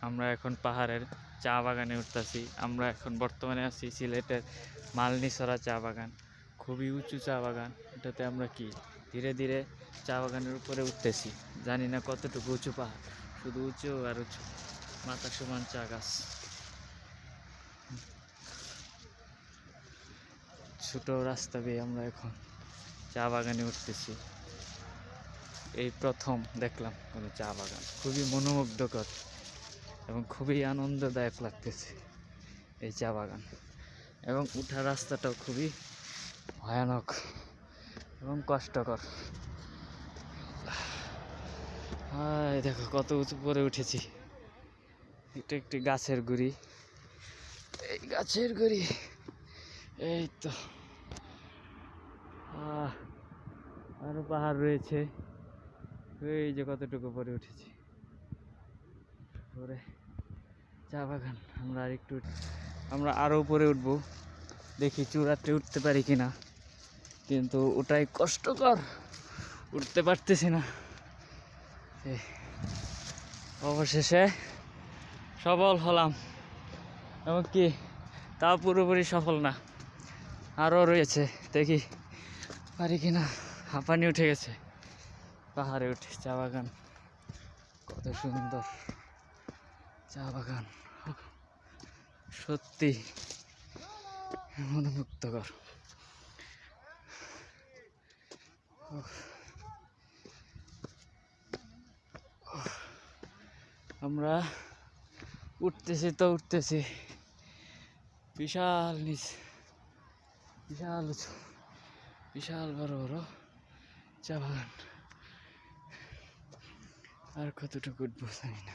আমরা এখন পাহাড়ের চা বাগানে উঠতেছি। আমরা এখন বর্তমানে আছি সিলেটের মালনীছড়া চা বাগান। খুবই উঁচু চা বাগান। এটাতে আমরা কি ধীরে ধীরে চা বাগানের উপরে উঠতেছি। জানি না কতটুকু উঁচু পাহাড়, শুধু উঁচু আর উঁচু, মাথা সমান চা গাছ। ছোট রাস্তা বেয়ে আমরা এখন চা বাগানে উঠতেছি। এই প্রথম দেখলাম কোনো চা বাগান, খুবই মনোমুগ্ধকর এবং খুবই আনন্দদায়ক লাগতেছে এই চা বাগান। এবং উঠার রাস্তাটাও খুবই ভয়ানক এবং কষ্টকর। হায় দেখো কত উঁচু করে উঠেছি। এটা একটি গাছের গুড়ি, এই গাছের গুড়ি, এই তো আরো পাহাড় রয়েছে। এই যে কতটুকু পরে উঠেছি, পরে চা বাগান। আমরা আরো উপরে উঠবো, দেখি চূড়াতে উঠতে পারি কিনা, কিন্তু ওটাই কষ্টকর, উঠতে পারতেছি না। অবশেষে সফল হলাম, এমনকি তাও পুরোপুরি সফল না, আরও রয়েছে, দেখি পারি কিনা। হাঁপানি উঠে গেছে। পাহাড়ে উঠে চা বাগান, কত সুন্দর চা বাগান, সত্যি মনোমুগ্ধকর। আমরা উঠতেছি তো উঠতেছি, বিশাল নিচ, বিশাল উঁচু, বিশাল বড় বড় চা বাগান। আর কতটুকু উঠবো জানি না।